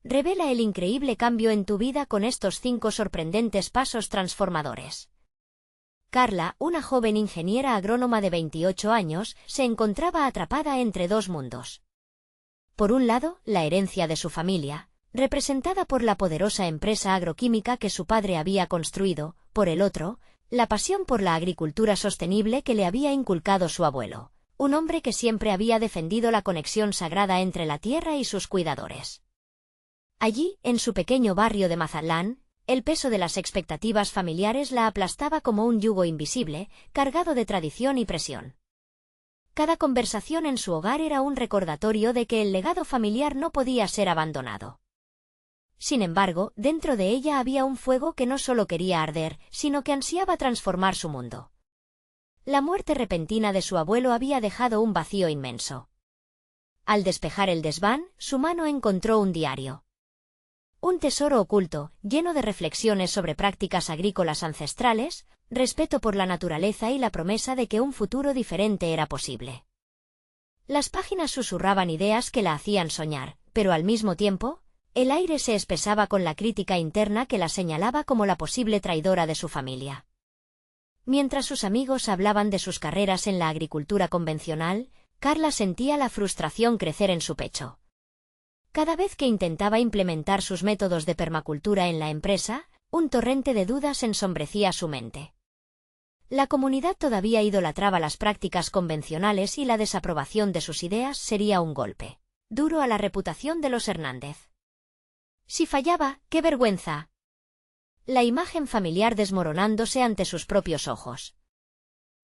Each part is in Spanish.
revela el increíble cambio en tu vida con estos 5 sorprendentes pasos transformadores. Carla, una joven ingeniera agrónoma de 28 años, se encontraba atrapada entre 2 mundos. Por un lado, la herencia de su familia, representada por la poderosa empresa agroquímica que su padre había construido; por el otro, la pasión por la agricultura sostenible que le había inculcado su abuelo, un hombre que siempre había defendido la conexión sagrada entre la tierra y sus cuidadores. Allí, en su pequeño barrio de Mazatlán, el peso de las expectativas familiares la aplastaba como un yugo invisible, cargado de tradición y presión. Cada conversación en su hogar era un recordatorio de que el legado familiar no podía ser abandonado. Sin embargo, dentro de ella había un fuego que no solo quería arder, sino que ansiaba transformar su mundo. La muerte repentina de su abuelo había dejado un vacío inmenso. Al despejar el desván, su mano encontró un diario. Un tesoro oculto, lleno de reflexiones sobre prácticas agrícolas ancestrales, respeto por la naturaleza y la promesa de que un futuro diferente era posible. Las páginas susurraban ideas que la hacían soñar, pero al mismo tiempo, el aire se espesaba con la crítica interna que la señalaba como la posible traidora de su familia. Mientras sus amigos hablaban de sus carreras en la agricultura convencional, Carla sentía la frustración crecer en su pecho. Cada vez que intentaba implementar sus métodos de permacultura en la empresa, un torrente de dudas ensombrecía su mente. La comunidad todavía idolatraba las prácticas convencionales y la desaprobación de sus ideas sería un golpe duro a la reputación de los Hernández. Si fallaba, ¡qué vergüenza! La imagen familiar desmoronándose ante sus propios ojos.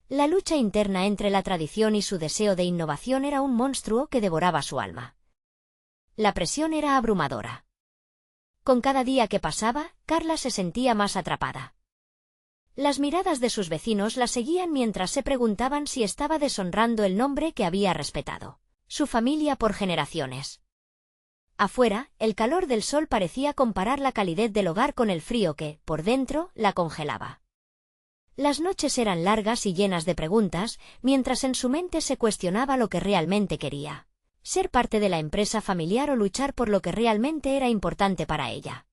La lucha interna entre la tradición y su deseo de innovación era un monstruo que devoraba su alma. La presión era abrumadora. Con cada día que pasaba, Carla se sentía más atrapada. Las miradas de sus vecinos la seguían mientras se preguntaban si estaba deshonrando el nombre que había respetado su familia por generaciones. Afuera, el calor del sol parecía comparar la calidez del hogar con el frío que, por dentro, la congelaba. Las noches eran largas y llenas de preguntas, mientras en su mente se cuestionaba lo que realmente quería: ser parte de la empresa familiar o luchar por lo que realmente era importante para ella.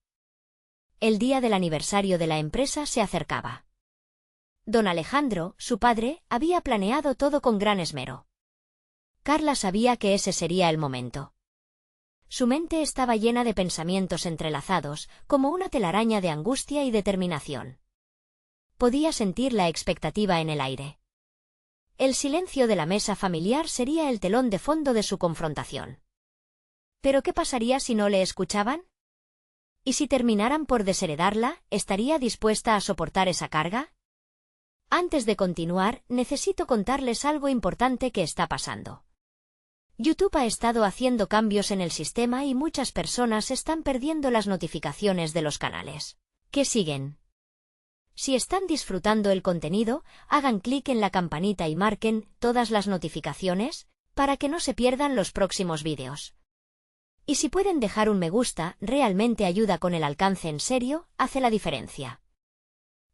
El día del aniversario de la empresa se acercaba. Don Alejandro, su padre, había planeado todo con gran esmero. Carla sabía que ese sería el momento. Su mente estaba llena de pensamientos entrelazados, como una telaraña de angustia y determinación. Podía sentir la expectativa en el aire. El silencio de la mesa familiar sería el telón de fondo de su confrontación. ¿Pero qué pasaría si no le escuchaban? ¿Y si terminaran por desheredarla, estaría dispuesta a soportar esa carga? Antes de continuar, necesito contarles algo importante que está pasando. YouTube ha estado haciendo cambios en el sistema y muchas personas están perdiendo las notificaciones de los canales que siguen. Si están disfrutando el contenido, hagan clic en la campanita y marquen todas las notificaciones para que no se pierdan los próximos vídeos. Y si pueden dejar un me gusta, realmente ayuda con el alcance, en serio, hace la diferencia.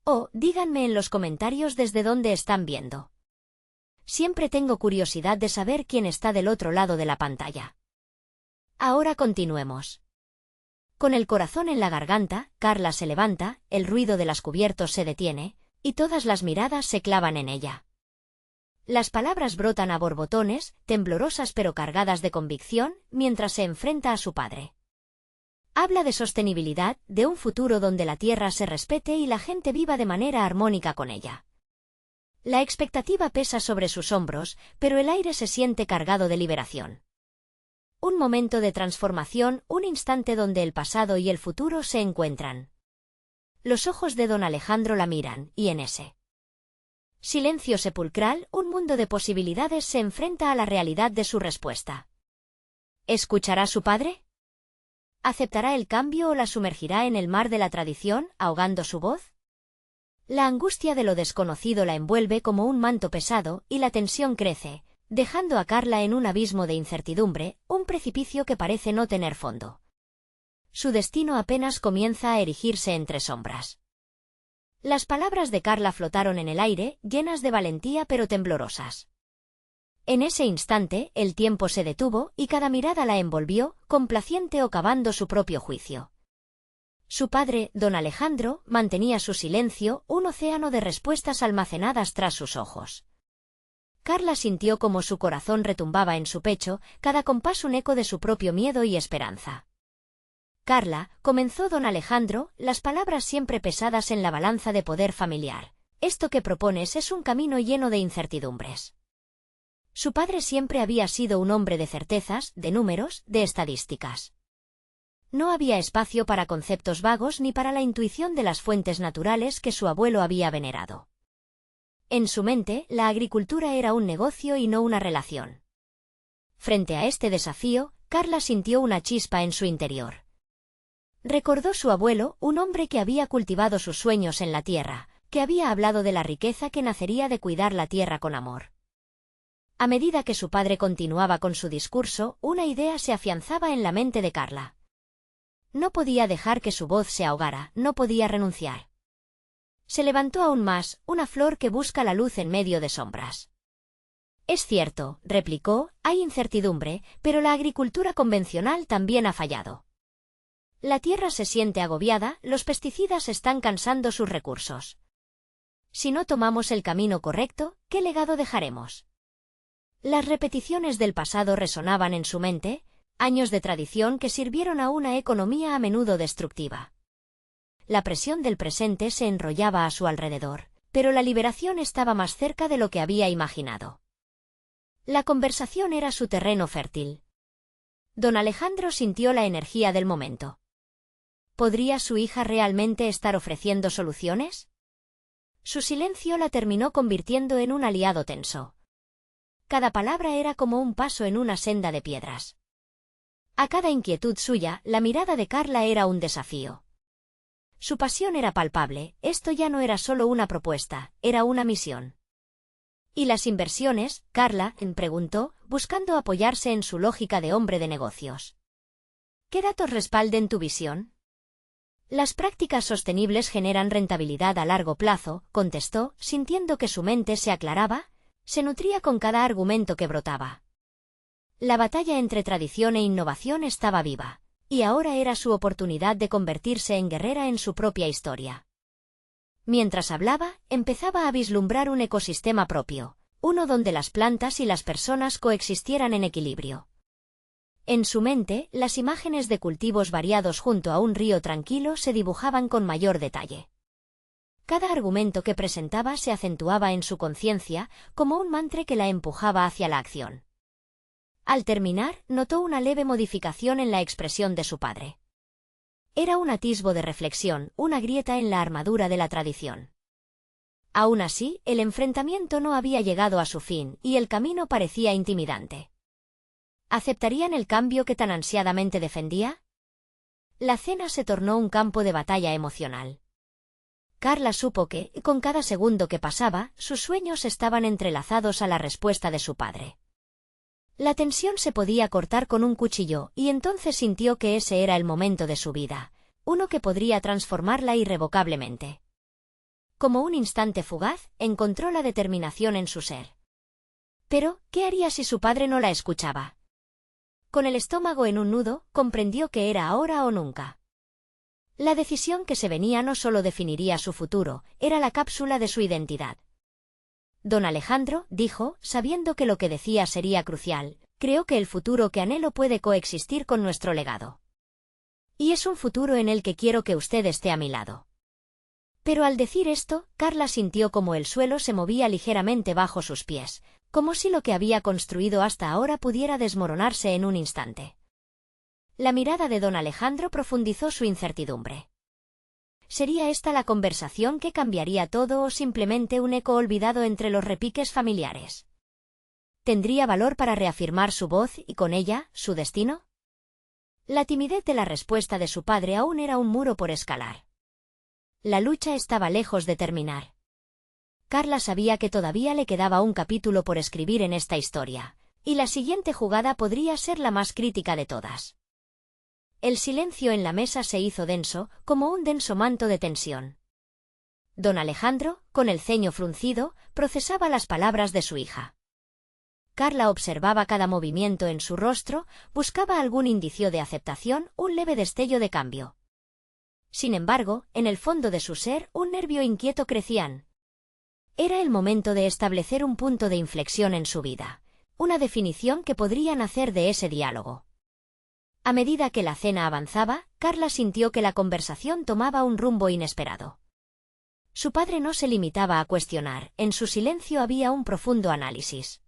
O díganme en los comentarios desde dónde están viendo. Siempre tengo curiosidad de saber quién está del otro lado de la pantalla. Ahora continuemos. Con el corazón en la garganta, Carla se levanta, el ruido de las cubiertos se detiene, y todas las miradas se clavan en ella. Las palabras brotan a borbotones, temblorosas pero cargadas de convicción, mientras se enfrenta a su padre. Habla de sostenibilidad, de un futuro donde la tierra se respete y la gente viva de manera armónica con ella. La expectativa pesa sobre sus hombros, pero el aire se siente cargado de liberación. Un momento de transformación, un instante donde el pasado y el futuro se encuentran. Los ojos de don Alejandro la miran, y en ese silencio sepulcral, un mundo de posibilidades se enfrenta a la realidad de su respuesta. ¿Escuchará a su padre? ¿Aceptará el cambio o la sumergirá en el mar de la tradición, ahogando su voz? La angustia de lo desconocido la envuelve como un manto pesado, y la tensión crece, dejando a Carla en un abismo de incertidumbre, un precipicio que parece no tener fondo. Su destino apenas comienza a erigirse entre sombras. Las palabras de Carla flotaron en el aire, llenas de valentía pero temblorosas. En ese instante, el tiempo se detuvo y cada mirada la envolvió, complaciente o cavando su propio juicio. Su padre, don Alejandro, mantenía su silencio, un océano de respuestas almacenadas tras sus ojos. Carla sintió como su corazón retumbaba en su pecho, cada compás un eco de su propio miedo y esperanza. Carla, comenzó don Alejandro, las palabras siempre pesadas en la balanza de poder familiar. Esto que propones es un camino lleno de incertidumbres. Su padre siempre había sido un hombre de certezas, de números, de estadísticas. No había espacio para conceptos vagos ni para la intuición de las fuentes naturales que su abuelo había venerado. En su mente, la agricultura era un negocio y no una relación. Frente a este desafío, Carla sintió una chispa en su interior. Recordó su abuelo, un hombre que había cultivado sus sueños en la tierra, que había hablado de la riqueza que nacería de cuidar la tierra con amor. A medida que su padre continuaba con su discurso, una idea se afianzaba en la mente de Carla. No podía dejar que su voz se ahogara, no podía renunciar. Se levantó aún más, una flor que busca la luz en medio de sombras. Es cierto, replicó, hay incertidumbre, pero la agricultura convencional también ha fallado. La tierra se siente agobiada, los pesticidas están cansando sus recursos. Si no tomamos el camino correcto, ¿qué legado dejaremos? Las repeticiones del pasado resonaban en su mente, años de tradición que sirvieron a una economía a menudo destructiva. La presión del presente se enrollaba a su alrededor, pero la liberación estaba más cerca de lo que había imaginado. La conversación era su terreno fértil. Don Alejandro sintió la energía del momento. ¿Podría su hija realmente estar ofreciendo soluciones? Su silencio la terminó convirtiendo en un aliado tenso. Cada palabra era como un paso en una senda de piedras. A cada inquietud suya, la mirada de Carla era un desafío. Su pasión era palpable, esto ya no era solo una propuesta, era una misión. ¿Y las inversiones? Carla preguntó, buscando apoyarse en su lógica de hombre de negocios. ¿Qué datos respalden tu visión? Las prácticas sostenibles generan rentabilidad a largo plazo, contestó, sintiendo que su mente se aclaraba, se nutría con cada argumento que brotaba. La batalla entre tradición e innovación estaba viva, y ahora era su oportunidad de convertirse en guerrera en su propia historia. Mientras hablaba, empezaba a vislumbrar un ecosistema propio, uno donde las plantas y las personas coexistieran en equilibrio. En su mente, las imágenes de cultivos variados junto a un río tranquilo se dibujaban con mayor detalle. Cada argumento que presentaba se acentuaba en su conciencia, como un mantra que la empujaba hacia la acción. Al terminar, notó una leve modificación en la expresión de su padre. Era un atisbo de reflexión, una grieta en la armadura de la tradición. Aún así, el enfrentamiento no había llegado a su fin, y el camino parecía intimidante. ¿Aceptarían el cambio que tan ansiadamente defendía? La cena se tornó un campo de batalla emocional. Carla supo que, con cada segundo que pasaba, sus sueños estaban entrelazados a la respuesta de su padre. La tensión se podía cortar con un cuchillo, y entonces sintió que ese era el momento de su vida, uno que podría transformarla irrevocablemente. Como un instante fugaz, encontró la determinación en su ser. Pero, ¿qué haría si su padre no la escuchaba? Con el estómago en un nudo, comprendió que era ahora o nunca. La decisión que se venía no solo definiría su futuro, era la cápsula de su identidad. Don Alejandro, dijo, sabiendo que lo que decía sería crucial, creo que el futuro que anhelo puede coexistir con nuestro legado. Y es un futuro en el que quiero que usted esté a mi lado. Pero al decir esto, Carla sintió como el suelo se movía ligeramente bajo sus pies, como si lo que había construido hasta ahora pudiera desmoronarse en un instante. La mirada de don Alejandro profundizó su incertidumbre. ¿Sería esta la conversación que cambiaría todo o simplemente un eco olvidado entre los repiques familiares? ¿Tendría valor para reafirmar su voz y con ella, su destino? La timidez de la respuesta de su padre aún era un muro por escalar. La lucha estaba lejos de terminar. Carla sabía que todavía le quedaba un capítulo por escribir en esta historia, y la siguiente jugada podría ser la más crítica de todas. El silencio en la mesa se hizo denso, como un denso manto de tensión. Don Alejandro, con el ceño fruncido, procesaba las palabras de su hija. Carla observaba cada movimiento en su rostro, buscaba algún indicio de aceptación, un leve destello de cambio. Sin embargo, en el fondo de su ser, un nervio inquieto crecían. Era el momento de establecer un punto de inflexión en su vida, una definición que podrían hacer de ese diálogo. A medida que la cena avanzaba, Carla sintió que la conversación tomaba un rumbo inesperado. Su padre no se limitaba a cuestionar, en su silencio había un profundo análisis.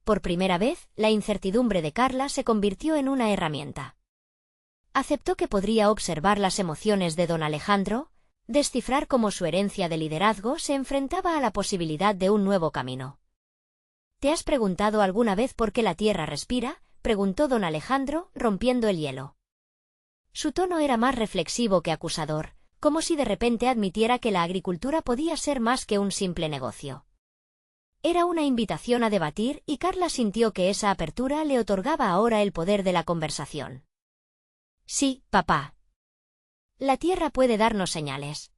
Por primera vez, la incertidumbre de Carla se convirtió en una herramienta. Aceptó que podría observar las emociones de don Alejandro, descifrar cómo su herencia de liderazgo se enfrentaba a la posibilidad de un nuevo camino. ¿Te has preguntado alguna vez por qué la tierra respira?, preguntó don Alejandro, rompiendo el hielo. Su tono era más reflexivo que acusador, como si de repente admitiera que la agricultura podía ser más que un simple negocio. Era una invitación a debatir y Carla sintió que esa apertura le otorgaba ahora el poder de la conversación. Sí, papá. La tierra puede darnos señales.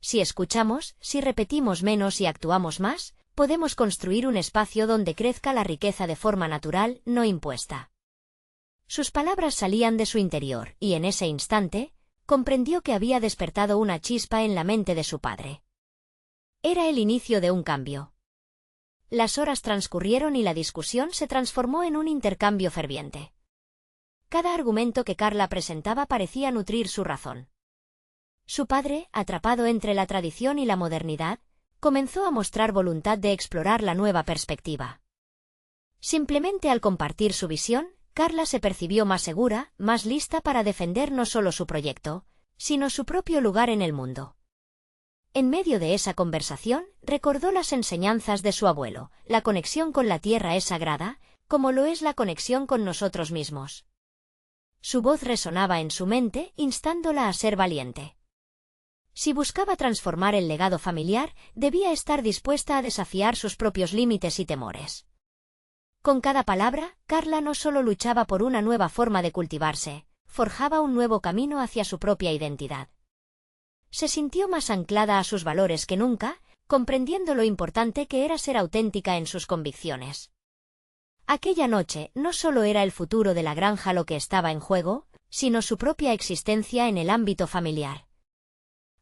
Si escuchamos, si repetimos menos y actuamos más, podemos construir un espacio donde crezca la riqueza de forma natural, no impuesta. Sus palabras salían de su interior, y en ese instante, comprendió que había despertado una chispa en la mente de su padre. Era el inicio de un cambio. Las horas transcurrieron y la discusión se transformó en un intercambio ferviente. Cada argumento que Carla presentaba parecía nutrir su razón. Su padre, atrapado entre la tradición y la modernidad, comenzó a mostrar voluntad de explorar la nueva perspectiva. Simplemente al compartir su visión, Carla se percibió más segura, más lista para defender no solo su proyecto, sino su propio lugar en el mundo. En medio de esa conversación, recordó las enseñanzas de su abuelo: la conexión con la tierra es sagrada, como lo es la conexión con nosotros mismos. Su voz resonaba en su mente, instándola a ser valiente. Si buscaba transformar el legado familiar, debía estar dispuesta a desafiar sus propios límites y temores. Con cada palabra, Carla no solo luchaba por una nueva forma de cultivarse, forjaba un nuevo camino hacia su propia identidad. Se sintió más anclada a sus valores que nunca, comprendiendo lo importante que era ser auténtica en sus convicciones. Aquella noche no solo era el futuro de la granja lo que estaba en juego, sino su propia existencia en el ámbito familiar.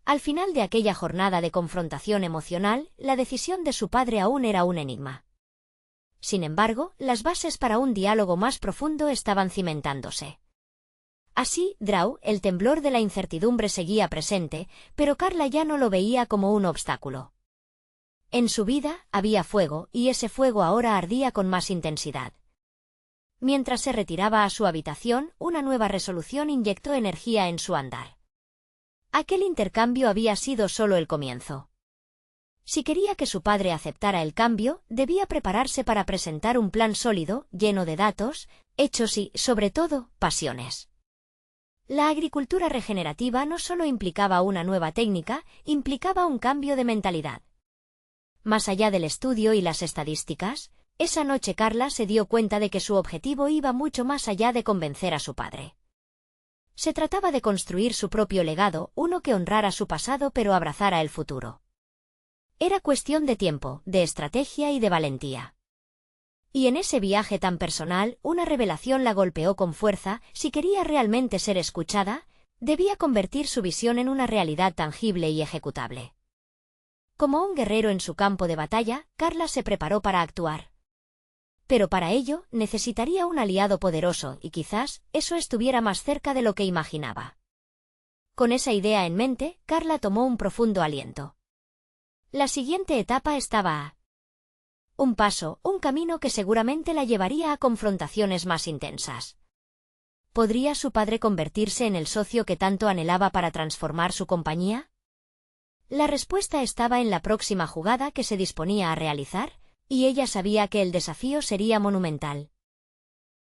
Al final de aquella jornada de confrontación emocional, la decisión de su padre aún era un enigma. Sin embargo, las bases para un diálogo más profundo estaban cimentándose. Así, el temblor de la incertidumbre seguía presente, pero Carla ya no lo veía como un obstáculo. En su vida había fuego, y ese fuego ahora ardía con más intensidad. Mientras se retiraba a su habitación, una nueva resolución inyectó energía en su andar. Aquel intercambio había sido solo el comienzo. Si quería que su padre aceptara el cambio, debía prepararse para presentar un plan sólido, lleno de datos, hechos y, sobre todo, pasiones. La agricultura regenerativa no solo implicaba una nueva técnica, implicaba un cambio de mentalidad. Más allá del estudio y las estadísticas, esa noche Carla se dio cuenta de que su objetivo iba mucho más allá de convencer a su padre. Se trataba de construir su propio legado, uno que honrara su pasado pero abrazara el futuro. Era cuestión de tiempo, de estrategia y de valentía. Y en ese viaje tan personal, una revelación la golpeó con fuerza: si quería realmente ser escuchada, debía convertir su visión en una realidad tangible y ejecutable. Como un guerrero en su campo de batalla, Carla se preparó para actuar. Pero para ello, necesitaría un aliado poderoso, y quizás, eso estuviera más cerca de lo que imaginaba. Con esa idea en mente, Carla tomó un profundo aliento. La siguiente etapa estaba a un paso, un camino que seguramente la llevaría a confrontaciones más intensas. ¿Podría su padre convertirse en el socio que tanto anhelaba para transformar su compañía? La respuesta estaba en la próxima jugada que se disponía a realizar, y ella sabía que el desafío sería monumental.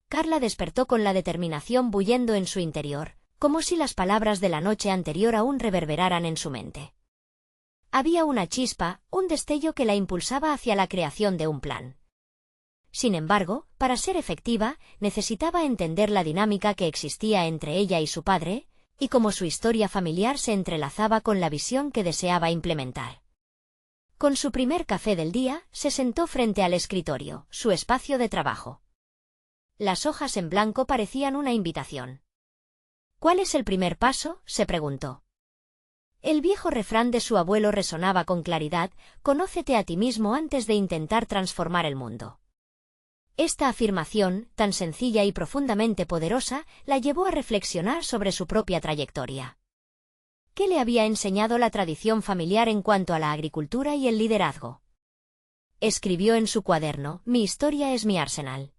Carla despertó con la determinación bullendo en su interior, como si las palabras de la noche anterior aún reverberaran en su mente. Había una chispa, un destello que la impulsaba hacia la creación de un plan. Sin embargo, para ser efectiva, necesitaba entender la dinámica que existía entre ella y su padre, y cómo su historia familiar se entrelazaba con la visión que deseaba implementar. Con su primer café del día, se sentó frente al escritorio, su espacio de trabajo. Las hojas en blanco parecían una invitación. ¿Cuál es el primer paso?, se preguntó. El viejo refrán de su abuelo resonaba con claridad: conócete a ti mismo antes de intentar transformar el mundo. Esta afirmación, tan sencilla y profundamente poderosa, la llevó a reflexionar sobre su propia trayectoria. ¿Qué le había enseñado la tradición familiar en cuanto a la agricultura y el liderazgo? Escribió en su cuaderno: mi historia es mi arsenal.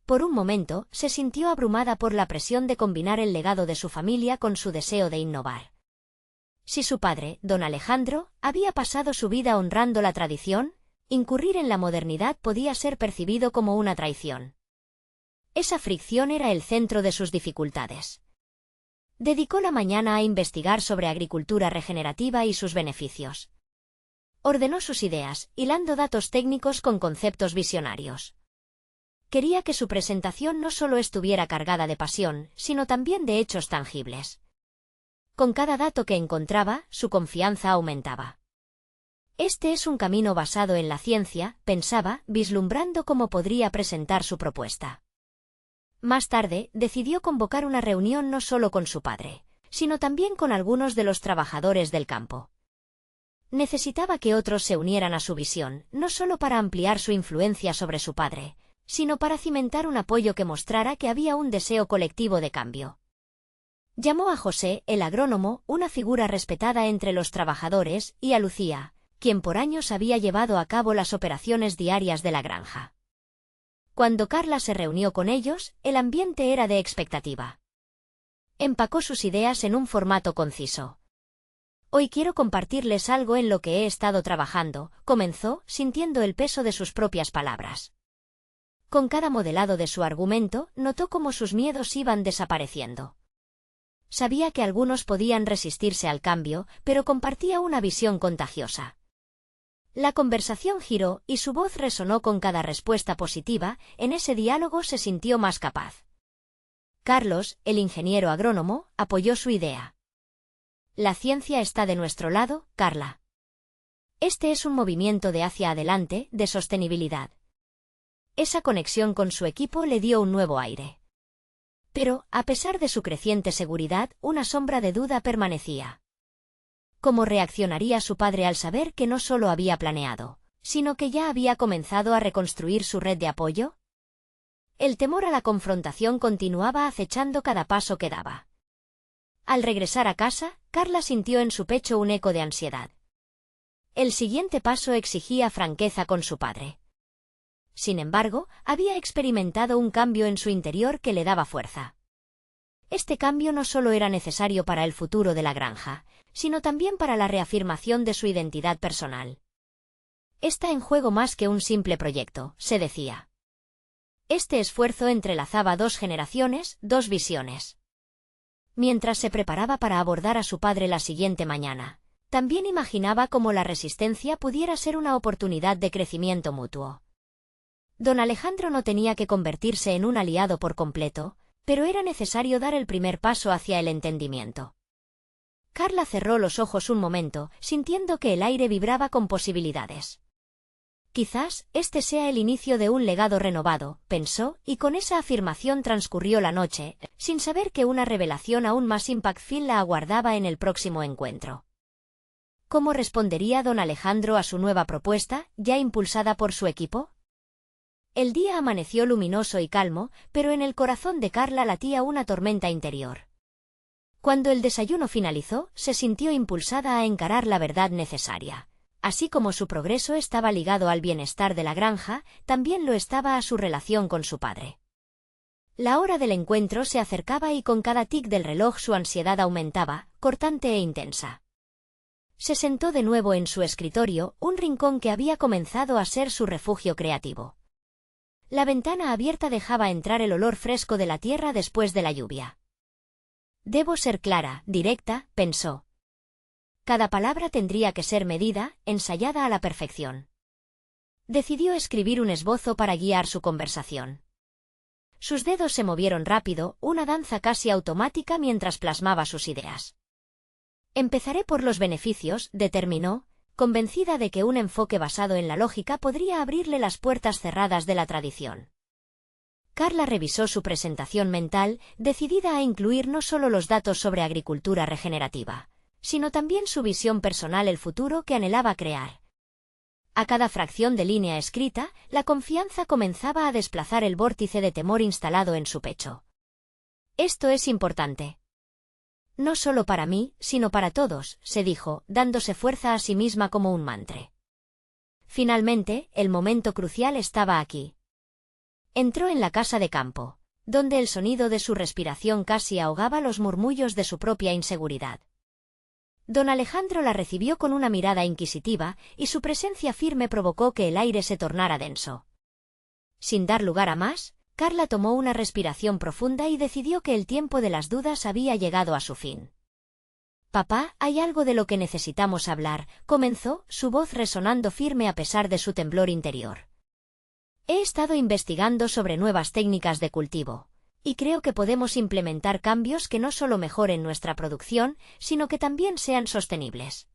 Por un momento, se sintió abrumada por la presión de combinar el legado de su familia con su deseo de innovar. Si su padre, don Alejandro, había pasado su vida honrando la tradición, incurrir en la modernidad podía ser percibido como una traición. Esa fricción era el centro de sus dificultades. Dedicó la mañana a investigar sobre agricultura regenerativa y sus beneficios. Ordenó sus ideas, hilando datos técnicos con conceptos visionarios. Quería que su presentación no solo estuviera cargada de pasión, sino también de hechos tangibles. Con cada dato que encontraba, su confianza aumentaba. Este es un camino basado en la ciencia, pensaba, vislumbrando cómo podría presentar su propuesta. Más tarde, decidió convocar una reunión no solo con su padre, sino también con algunos de los trabajadores del campo. Necesitaba que otros se unieran a su visión, no solo para ampliar su influencia sobre su padre, sino para cimentar un apoyo que mostrara que había un deseo colectivo de cambio. Llamó a José, el agrónomo, una figura respetada entre los trabajadores, y a Lucía, quien por años había llevado a cabo las operaciones diarias de la granja. Cuando Carla se reunió con ellos, el ambiente era de expectativa. Empacó sus ideas en un formato conciso. Hoy quiero compartirles algo en lo que he estado trabajando, comenzó, sintiendo el peso de sus propias palabras. Con cada modelado de su argumento, notó cómo sus miedos iban desapareciendo. Sabía que algunos podían resistirse al cambio, pero compartía una visión contagiosa. La conversación giró, y su voz resonó con cada respuesta positiva. En ese diálogo se sintió más capaz. Carlos, el ingeniero agrónomo, apoyó su idea. La ciencia está de nuestro lado, Carla. Este es un movimiento de hacia adelante, de sostenibilidad. Esa conexión con su equipo le dio un nuevo aire. Pero, a pesar de su creciente seguridad, una sombra de duda permanecía. ¿Cómo reaccionaría su padre al saber que no solo había planeado, sino que ya había comenzado a reconstruir su red de apoyo? El temor a la confrontación continuaba acechando cada paso que daba. Al regresar a casa, Carla sintió en su pecho un eco de ansiedad. El siguiente paso exigía franqueza con su padre. Sin embargo, había experimentado un cambio en su interior que le daba fuerza. Este cambio no solo era necesario para el futuro de la granja, sino también para la reafirmación de su identidad personal. Está en juego más que un simple proyecto, se decía. Este esfuerzo entrelazaba dos generaciones, dos visiones. Mientras se preparaba para abordar a su padre la siguiente mañana, también imaginaba cómo la resistencia pudiera ser una oportunidad de crecimiento mutuo. Don Alejandro no tenía que convertirse en un aliado por completo, pero era necesario dar el primer paso hacia el entendimiento. Carla cerró los ojos un momento, sintiendo que el aire vibraba con posibilidades. Quizás este sea el inicio de un legado renovado, pensó, y con esa afirmación transcurrió la noche, sin saber que una revelación aún más impactful la aguardaba en el próximo encuentro. ¿Cómo respondería don Alejandro a su nueva propuesta, ya impulsada por su equipo? El día amaneció luminoso y calmo, pero en el corazón de Carla latía una tormenta interior. Cuando el desayuno finalizó, se sintió impulsada a encarar la verdad necesaria. Así como su progreso estaba ligado al bienestar de la granja, también lo estaba a su relación con su padre. La hora del encuentro se acercaba y con cada tic del reloj su ansiedad aumentaba, cortante e intensa. Se sentó de nuevo en su escritorio, un rincón que había comenzado a ser su refugio creativo. La ventana abierta dejaba entrar el olor fresco de la tierra después de la lluvia. Debo ser clara, directa, pensó. Cada palabra tendría que ser medida, ensayada a la perfección. Decidió escribir un esbozo para guiar su conversación. Sus dedos se movieron rápido, una danza casi automática mientras plasmaba sus ideas. Empezaré por los beneficios, determinó, convencida de que un enfoque basado en la lógica podría abrirle las puertas cerradas de la tradición. Carla revisó su presentación mental, decidida a incluir no solo los datos sobre agricultura regenerativa, sino también su visión personal, el futuro que anhelaba crear. A cada fracción de línea escrita, la confianza comenzaba a desplazar el vórtice de temor instalado en su pecho. Esto es importante. No solo para mí, sino para todos, se dijo, dándose fuerza a sí misma como un mantra. Finalmente, el momento crucial estaba aquí. Entró en la casa de campo, donde el sonido de su respiración casi ahogaba los murmullos de su propia inseguridad. Don Alejandro la recibió con una mirada inquisitiva, y su presencia firme provocó que el aire se tornara denso. Sin dar lugar a más, Carla tomó una respiración profunda y decidió que el tiempo de las dudas había llegado a su fin. «Papá, hay algo de lo que necesitamos hablar», comenzó, su voz resonando firme a pesar de su temblor interior. «He estado investigando sobre nuevas técnicas de cultivo, y creo que podemos implementar cambios que no solo mejoren nuestra producción, sino que también sean sostenibles».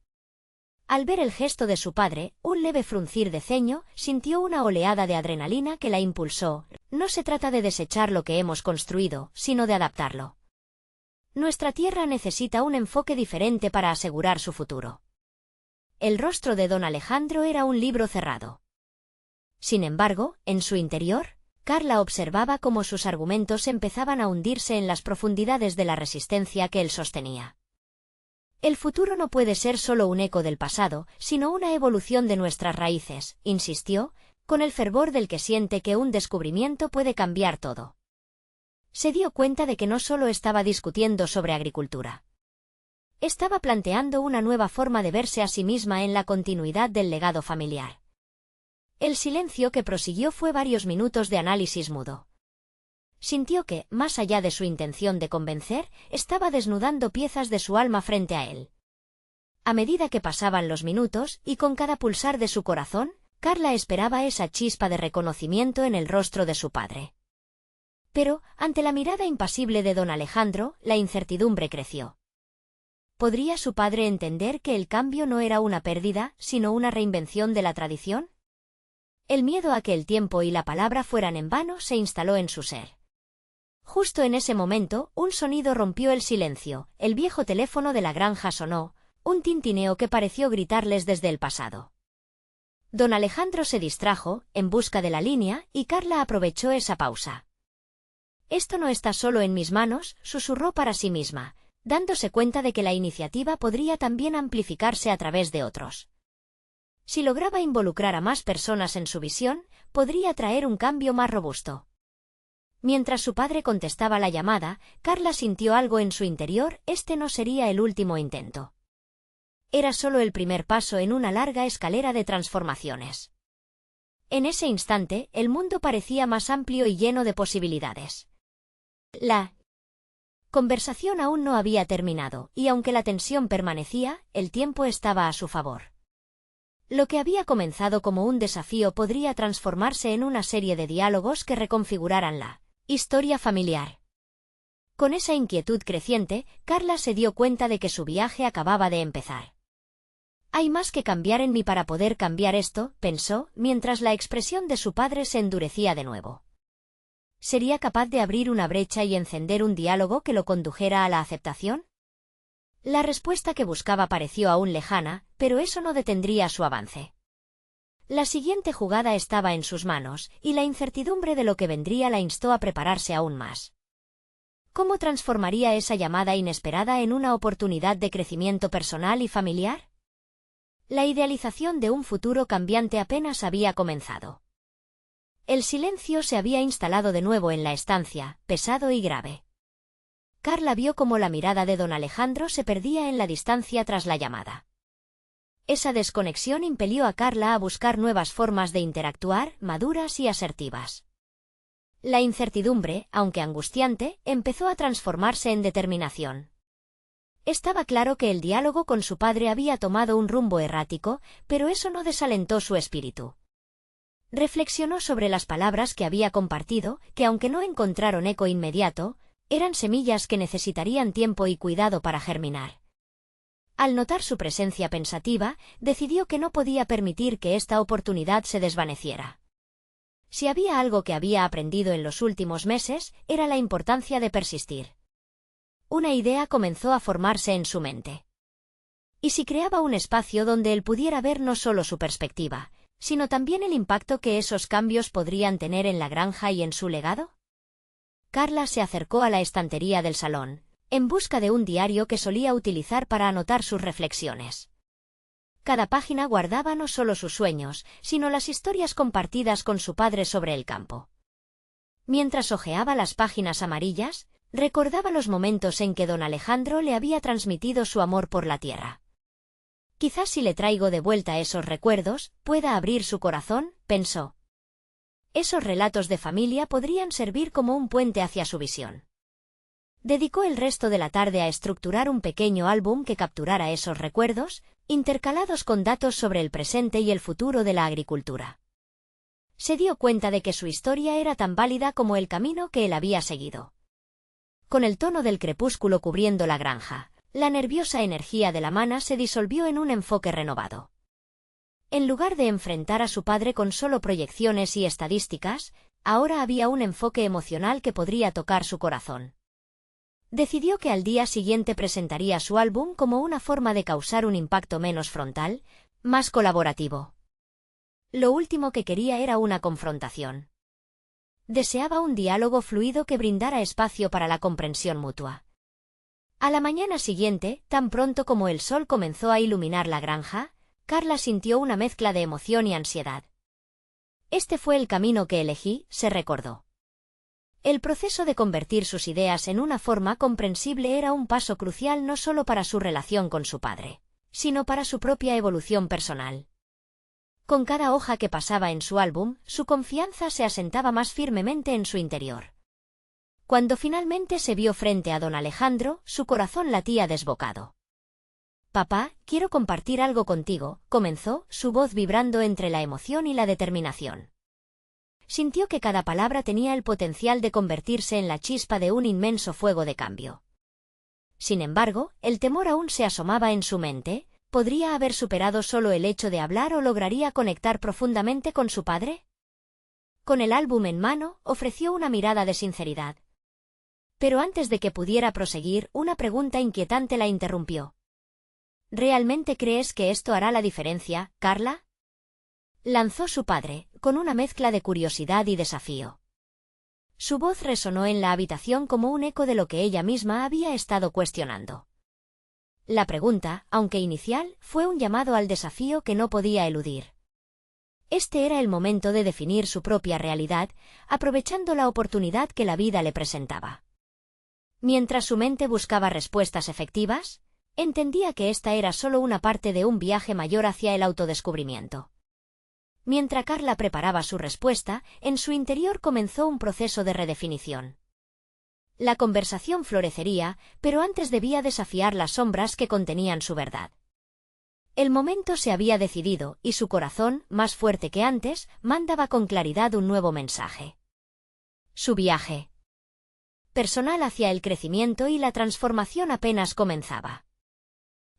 Al ver el gesto de su padre, un leve fruncir de ceño, sintió una oleada de adrenalina que la impulsó. «No se trata de desechar lo que hemos construido, sino de adaptarlo. Nuestra tierra necesita un enfoque diferente para asegurar su futuro». El rostro de don Alejandro era un libro cerrado. Sin embargo, en su interior, Carla observaba cómo sus argumentos empezaban a hundirse en las profundidades de la resistencia que él sostenía. «El futuro no puede ser solo un eco del pasado, sino una evolución de nuestras raíces», insistió, con el fervor del que siente que un descubrimiento puede cambiar todo. Se dio cuenta de que no solo estaba discutiendo sobre agricultura. Estaba planteando una nueva forma de verse a sí misma en la continuidad del legado familiar. El silencio que prosiguió fue varios minutos de análisis mudo. Sintió que, más allá de su intención de convencer, estaba desnudando piezas de su alma frente a él. A medida que pasaban los minutos, y con cada pulsar de su corazón, Carla esperaba esa chispa de reconocimiento en el rostro de su padre. Pero, ante la mirada impasible de don Alejandro, la incertidumbre creció. ¿Podría su padre entender que el cambio no era una pérdida, sino una reinvención de la tradición? El miedo a que el tiempo y la palabra fueran en vano se instaló en su ser. Justo en ese momento, un sonido rompió el silencio. El viejo teléfono de la granja sonó, un tintineo que pareció gritarles desde el pasado. Don Alejandro se distrajo, en busca de la línea, y Carla aprovechó esa pausa. «Esto no está solo en mis manos», susurró para sí misma, dándose cuenta de que la iniciativa podría también amplificarse a través de otros. Si lograba involucrar a más personas en su visión, podría traer un cambio más robusto. Mientras su padre contestaba la llamada, Carla sintió algo en su interior. Este no sería el último intento. Era solo el primer paso en una larga escalera de transformaciones. En ese instante, el mundo parecía más amplio y lleno de posibilidades. La conversación aún no había terminado, y aunque la tensión permanecía, el tiempo estaba a su favor. Lo que había comenzado como un desafío podría transformarse en una serie de diálogos que reconfiguraran la historia familiar. Con esa inquietud creciente, Carla se dio cuenta de que su viaje acababa de empezar. «Hay más que cambiar en mí para poder cambiar esto», pensó, mientras la expresión de su padre se endurecía de nuevo. ¿Sería capaz de abrir una brecha y encender un diálogo que lo condujera a la aceptación? La respuesta que buscaba pareció aún lejana, pero eso no detendría su avance. La siguiente jugada estaba en sus manos, y la incertidumbre de lo que vendría la instó a prepararse aún más. ¿Cómo transformaría esa llamada inesperada en una oportunidad de crecimiento personal y familiar? La idealización de un futuro cambiante apenas había comenzado. El silencio se había instalado de nuevo en la estancia, pesado y grave. Carla vio cómo la mirada de don Alejandro se perdía en la distancia tras la llamada. Esa desconexión impelió a Carla a buscar nuevas formas de interactuar, maduras y asertivas. La incertidumbre, aunque angustiante, empezó a transformarse en determinación. Estaba claro que el diálogo con su padre había tomado un rumbo errático, pero eso no desalentó su espíritu. Reflexionó sobre las palabras que había compartido, que aunque no encontraron eco inmediato, eran semillas que necesitarían tiempo y cuidado para germinar. Al notar su presencia pensativa, decidió que no podía permitir que esta oportunidad se desvaneciera. Si había algo que había aprendido en los últimos meses, era la importancia de persistir. Una idea comenzó a formarse en su mente. ¿Y si creaba un espacio donde él pudiera ver no solo su perspectiva, sino también el impacto que esos cambios podrían tener en la granja y en su legado? Carla se acercó a la estantería del salón, en busca de un diario que solía utilizar para anotar sus reflexiones. Cada página guardaba no solo sus sueños, sino las historias compartidas con su padre sobre el campo. Mientras hojeaba las páginas amarillas, recordaba los momentos en que don Alejandro le había transmitido su amor por la tierra. Quizás si le traigo de vuelta esos recuerdos, pueda abrir su corazón, pensó. Esos relatos de familia podrían servir como un puente hacia su visión. Dedicó el resto de la tarde a estructurar un pequeño álbum que capturara esos recuerdos, intercalados con datos sobre el presente y el futuro de la agricultura. Se dio cuenta de que su historia era tan válida como el camino que él había seguido. Con el tono del crepúsculo cubriendo la granja, la nerviosa energía de la mana se disolvió en un enfoque renovado. En lugar de enfrentar a su padre con solo proyecciones y estadísticas, ahora había un enfoque emocional que podría tocar su corazón. Decidió que al día siguiente presentaría su álbum como una forma de causar un impacto menos frontal, más colaborativo. Lo último que quería era una confrontación. Deseaba un diálogo fluido que brindara espacio para la comprensión mutua. A la mañana siguiente, tan pronto como el sol comenzó a iluminar la granja, Carla sintió una mezcla de emoción y ansiedad. Este fue el camino que elegí, se recordó. El proceso de convertir sus ideas en una forma comprensible era un paso crucial no solo para su relación con su padre, sino para su propia evolución personal. Con cada hoja que pasaba en su álbum, su confianza se asentaba más firmemente en su interior. Cuando finalmente se vio frente a don Alejandro, su corazón latía desbocado. «Papá, quiero compartir algo contigo», comenzó, su voz vibrando entre la emoción y la determinación. Sintió que cada palabra tenía el potencial de convertirse en la chispa de un inmenso fuego de cambio. Sin embargo, el temor aún se asomaba en su mente. ¿Podría haber superado solo el hecho de hablar o lograría conectar profundamente con su padre? Con el álbum en mano, ofreció una mirada de sinceridad. Pero antes de que pudiera proseguir, una pregunta inquietante la interrumpió. ¿Realmente crees que esto hará la diferencia, Carla?, lanzó su padre, con una mezcla de curiosidad y desafío. Su voz resonó en la habitación como un eco de lo que ella misma había estado cuestionando. La pregunta, aunque inicial, fue un llamado al desafío que no podía eludir. Este era el momento de definir su propia realidad, aprovechando la oportunidad que la vida le presentaba. Mientras su mente buscaba respuestas efectivas, entendía que esta era solo una parte de un viaje mayor hacia el autodescubrimiento. Mientras Carla preparaba su respuesta, en su interior comenzó un proceso de redefinición. La conversación florecería, pero antes debía desafiar las sombras que contenían su verdad. El momento se había decidido, y su corazón, más fuerte que antes, mandaba con claridad un nuevo mensaje. Su viaje personal hacia el crecimiento y la transformación apenas comenzaba.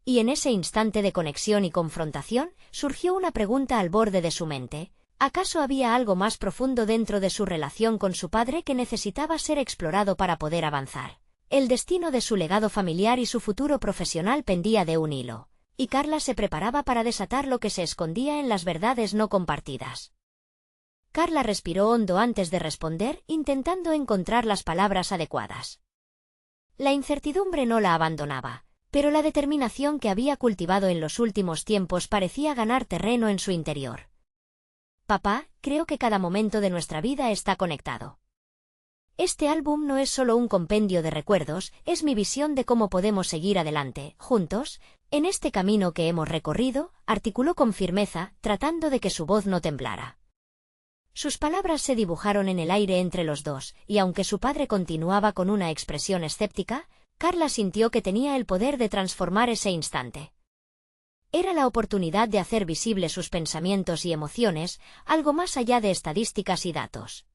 Y en ese instante de conexión y confrontación, surgió una pregunta al borde de su mente. ¿Acaso había algo más profundo dentro de su relación con su padre que necesitaba ser explorado para poder avanzar? El destino de su legado familiar y su futuro profesional pendía de un hilo, y Carla se preparaba para desatar lo que se escondía en las verdades no compartidas. Carla respiró hondo antes de responder, intentando encontrar las palabras adecuadas. La incertidumbre no la abandonaba, pero la determinación que había cultivado en los últimos tiempos parecía ganar terreno en su interior. Papá, creo que cada momento de nuestra vida está conectado. Este álbum no es solo un compendio de recuerdos, es mi visión de cómo podemos seguir adelante, juntos, en este camino que hemos recorrido, articuló con firmeza, tratando de que su voz no temblara. Sus palabras se dibujaron en el aire entre los dos, y aunque su padre continuaba con una expresión escéptica, Carla sintió que tenía el poder de transformar ese instante. Era la oportunidad de hacer visibles sus pensamientos y emociones, algo más allá de estadísticas y datos.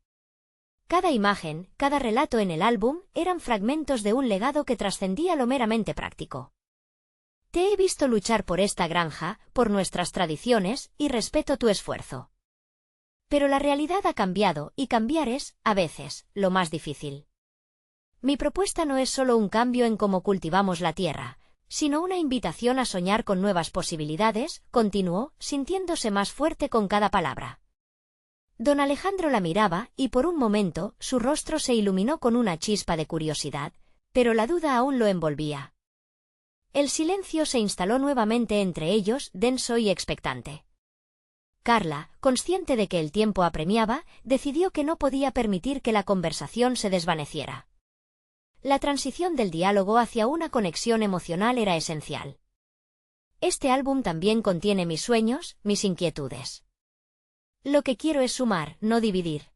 Cada imagen, cada relato en el álbum, eran fragmentos de un legado que trascendía lo meramente práctico. Te he visto luchar por esta granja, por nuestras tradiciones, y respeto tu esfuerzo. Pero la realidad ha cambiado, y cambiar es, a veces, lo más difícil. Mi propuesta no es solo un cambio en cómo cultivamos la tierra, sino una invitación a soñar con nuevas posibilidades, continuó, sintiéndose más fuerte con cada palabra. Don Alejandro la miraba, y por un momento, su rostro se iluminó con una chispa de curiosidad, pero la duda aún lo envolvía. El silencio se instaló nuevamente entre ellos, denso y expectante. Carla, consciente de que el tiempo apremiaba, decidió que no podía permitir que la conversación se desvaneciera. La transición del diálogo hacia una conexión emocional era esencial. Este álbum también contiene mis sueños, mis inquietudes. Lo que quiero es sumar, no dividir.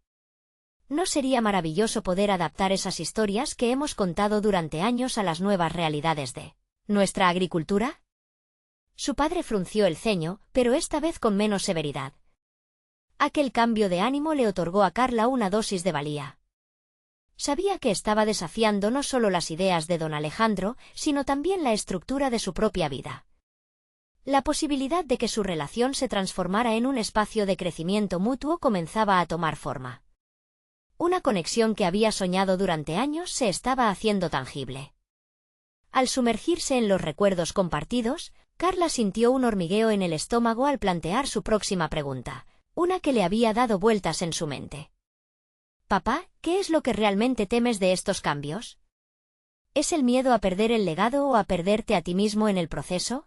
¿No sería maravilloso poder adaptar esas historias que hemos contado durante años a las nuevas realidades de nuestra agricultura? Su padre frunció el ceño, pero esta vez con menos severidad. Aquel cambio de ánimo le otorgó a Carla una dosis de valía. Sabía que estaba desafiando no solo las ideas de don Alejandro, sino también la estructura de su propia vida. La posibilidad de que su relación se transformara en un espacio de crecimiento mutuo comenzaba a tomar forma. Una conexión que había soñado durante años se estaba haciendo tangible. Al sumergirse en los recuerdos compartidos, Carla sintió un hormigueo en el estómago al plantear su próxima pregunta, una que le había dado vueltas en su mente. «Papá, ¿qué es lo que realmente temes de estos cambios? ¿Es el miedo a perder el legado o a perderte a ti mismo en el proceso?»,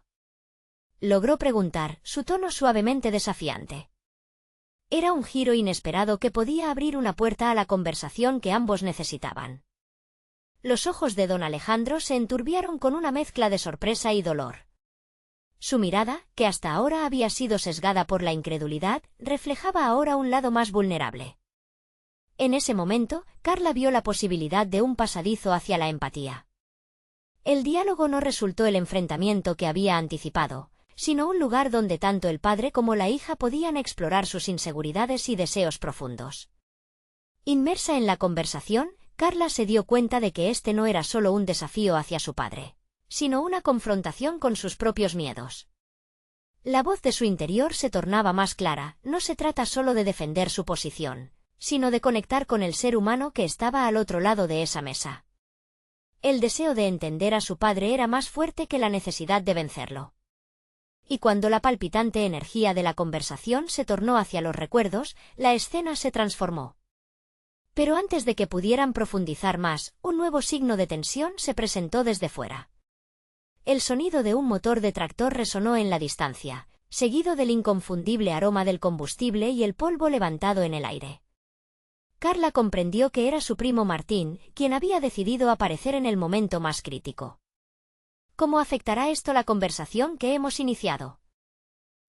logró preguntar, su tono suavemente desafiante. Era un giro inesperado que podía abrir una puerta a la conversación que ambos necesitaban. Los ojos de don Alejandro se enturbiaron con una mezcla de sorpresa y dolor. Su mirada, que hasta ahora había sido sesgada por la incredulidad, reflejaba ahora un lado más vulnerable. En ese momento, Carla vio la posibilidad de un pasadizo hacia la empatía. El diálogo no resultó el enfrentamiento que había anticipado, sino un lugar donde tanto el padre como la hija podían explorar sus inseguridades y deseos profundos. Inmersa en la conversación, Carla se dio cuenta de que este no era solo un desafío hacia su padre, sino una confrontación con sus propios miedos. La voz de su interior se tornaba más clara, no se trata solo de defender su posición, sino de conectar con el ser humano que estaba al otro lado de esa mesa. El deseo de entender a su padre era más fuerte que la necesidad de vencerlo. Y cuando la palpitante energía de la conversación se tornó hacia los recuerdos, la escena se transformó. Pero antes de que pudieran profundizar más, un nuevo signo de tensión se presentó desde fuera. El sonido de un motor de tractor resonó en la distancia, seguido del inconfundible aroma del combustible y el polvo levantado en el aire. Carla comprendió que era su primo Martín, quien había decidido aparecer en el momento más crítico. ¿Cómo afectará esto la conversación que hemos iniciado?,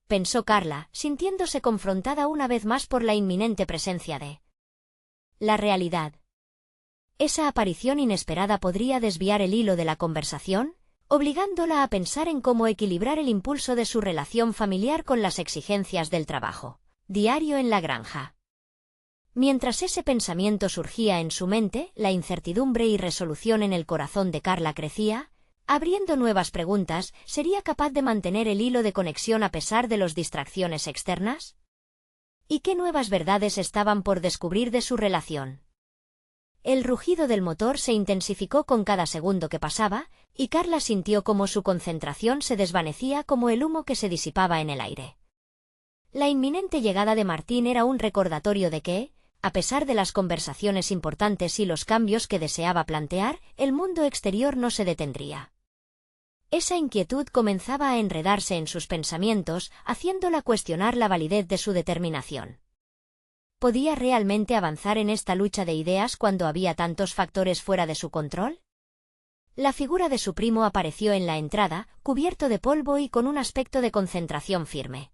pensó Carla, sintiéndose confrontada una vez más por la inminente presencia de la realidad. Esa aparición inesperada podría desviar el hilo de la conversación, obligándola a pensar en cómo equilibrar el impulso de su relación familiar con las exigencias del trabajo diario en la granja. Mientras ese pensamiento surgía en su mente, la incertidumbre y resolución en el corazón de Carla crecía. Abriendo nuevas preguntas, ¿sería capaz de mantener el hilo de conexión a pesar de las distracciones externas? ¿Y qué nuevas verdades estaban por descubrir de su relación? El rugido del motor se intensificó con cada segundo que pasaba, y Carla sintió cómo su concentración se desvanecía como el humo que se disipaba en el aire. La inminente llegada de Martín era un recordatorio de que, a pesar de las conversaciones importantes y los cambios que deseaba plantear, el mundo exterior no se detendría. Esa inquietud comenzaba a enredarse en sus pensamientos, haciéndola cuestionar la validez de su determinación. ¿Podía realmente avanzar en esta lucha de ideas cuando había tantos factores fuera de su control? La figura de su primo apareció en la entrada, cubierto de polvo y con un aspecto de concentración firme.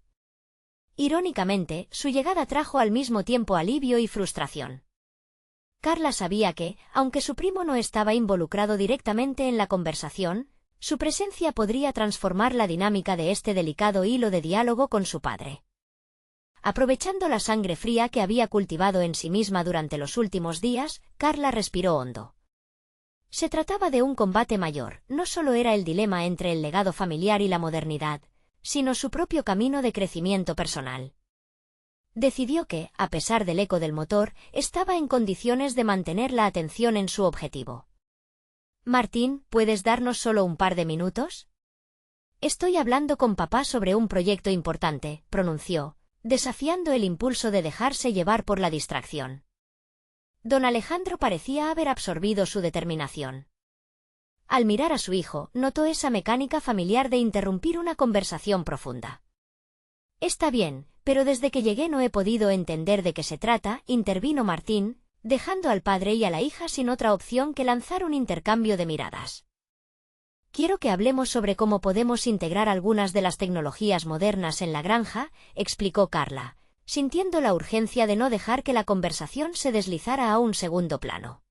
Irónicamente, su llegada trajo al mismo tiempo alivio y frustración. Carla sabía que, aunque su primo no estaba involucrado directamente en la conversación, su presencia podría transformar la dinámica de este delicado hilo de diálogo con su padre. Aprovechando la sangre fría que había cultivado en sí misma durante los últimos días, Carla respiró hondo. Se trataba de un combate mayor, no solo era el dilema entre el legado familiar y la modernidad, sino su propio camino de crecimiento personal. Decidió que, a pesar del eco del motor, estaba en condiciones de mantener la atención en su objetivo. «Martín, ¿puedes darnos solo un par de minutos?» «Estoy hablando con papá sobre un proyecto importante», pronunció, desafiando el impulso de dejarse llevar por la distracción. Don Alejandro parecía haber absorbido su determinación. Al mirar a su hijo, notó esa mecánica familiar de interrumpir una conversación profunda. «Está bien, pero desde que llegué no he podido entender de qué se trata», intervino Martín, dejando al padre y a la hija sin otra opción que lanzar un intercambio de miradas. «Quiero que hablemos sobre cómo podemos integrar algunas de las tecnologías modernas en la granja», explicó Carla, sintiendo la urgencia de no dejar que la conversación se deslizara a un segundo plano.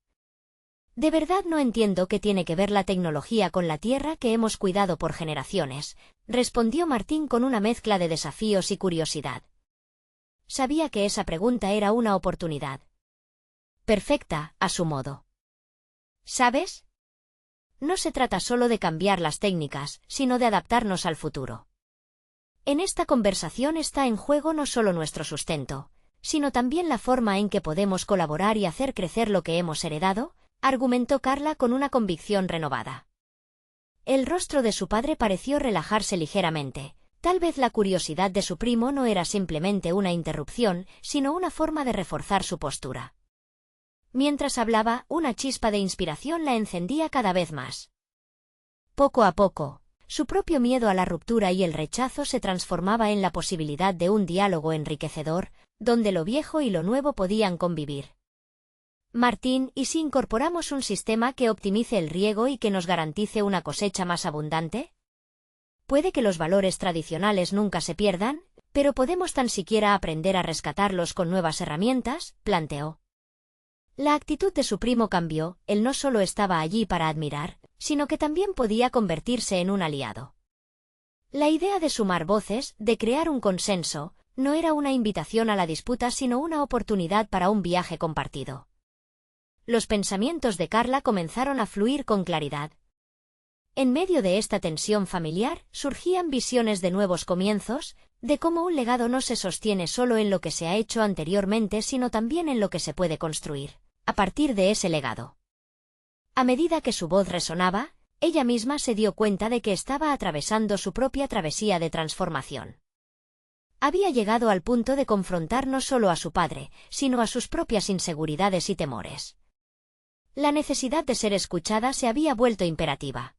«De verdad no entiendo qué tiene que ver la tecnología con la tierra que hemos cuidado por generaciones», respondió Martín con una mezcla de desafíos y curiosidad. Sabía que esa pregunta era una oportunidad perfecta, a su modo. «¿Sabes? No se trata solo de cambiar las técnicas, sino de adaptarnos al futuro. En esta conversación está en juego no solo nuestro sustento, sino también la forma en que podemos colaborar y hacer crecer lo que hemos heredado», argumentó Carla con una convicción renovada. El rostro de su padre pareció relajarse ligeramente. Tal vez la curiosidad de su primo no era simplemente una interrupción, sino una forma de reforzar su postura. Mientras hablaba, una chispa de inspiración la encendía cada vez más. Poco a poco, su propio miedo a la ruptura y el rechazo se transformaba en la posibilidad de un diálogo enriquecedor, donde lo viejo y lo nuevo podían convivir. «Martín, ¿y si incorporamos un sistema que optimice el riego y que nos garantice una cosecha más abundante? Puede que los valores tradicionales nunca se pierdan, pero podemos tan siquiera aprender a rescatarlos con nuevas herramientas», planteó. La actitud de su primo cambió. Él no solo estaba allí para admirar, sino que también podía convertirse en un aliado. La idea de sumar voces, de crear un consenso, no era una invitación a la disputa sino una oportunidad para un viaje compartido. Los pensamientos de Carla comenzaron a fluir con claridad. En medio de esta tensión familiar, surgían visiones de nuevos comienzos, de cómo un legado no se sostiene solo en lo que se ha hecho anteriormente sino también en lo que se puede construir a partir de ese legado. A medida que su voz resonaba, ella misma se dio cuenta de que estaba atravesando su propia travesía de transformación. Había llegado al punto de confrontar no solo a su padre, sino a sus propias inseguridades y temores. La necesidad de ser escuchada se había vuelto imperativa.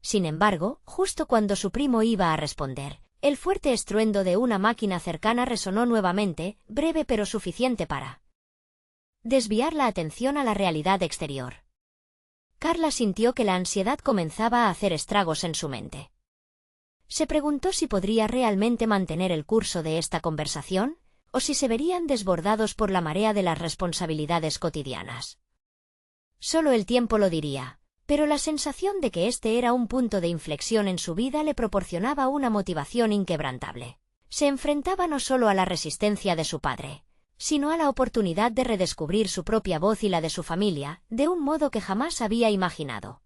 Sin embargo, justo cuando su primo iba a responder, el fuerte estruendo de una máquina cercana resonó nuevamente, breve pero suficiente para desviar la atención a la realidad exterior. Carla sintió que la ansiedad comenzaba a hacer estragos en su mente. Se preguntó si podría realmente mantener el curso de esta conversación, o si se verían desbordados por la marea de las responsabilidades cotidianas. Solo el tiempo lo diría, pero la sensación de que este era un punto de inflexión en su vida le proporcionaba una motivación inquebrantable. Se enfrentaba no solo a la resistencia de su padre, sino a la oportunidad de redescubrir su propia voz y la de su familia, de un modo que jamás había imaginado.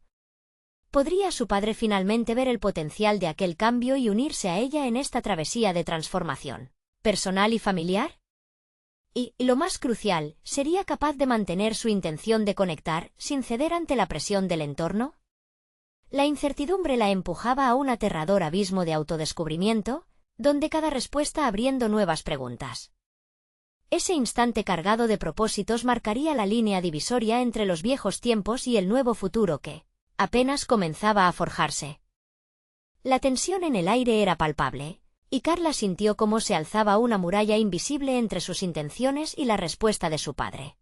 ¿Podría su padre finalmente ver el potencial de aquel cambio y unirse a ella en esta travesía de transformación personal y familiar? Y, lo más crucial, ¿sería capaz de mantener su intención de conectar, sin ceder ante la presión del entorno? La incertidumbre la empujaba a un aterrador abismo de autodescubrimiento, donde cada respuesta abriendo nuevas preguntas. Ese instante cargado de propósitos marcaría la línea divisoria entre los viejos tiempos y el nuevo futuro que apenas comenzaba a forjarse. La tensión en el aire era palpable, y Carla sintió cómo se alzaba una muralla invisible entre sus intenciones y la respuesta de su padre.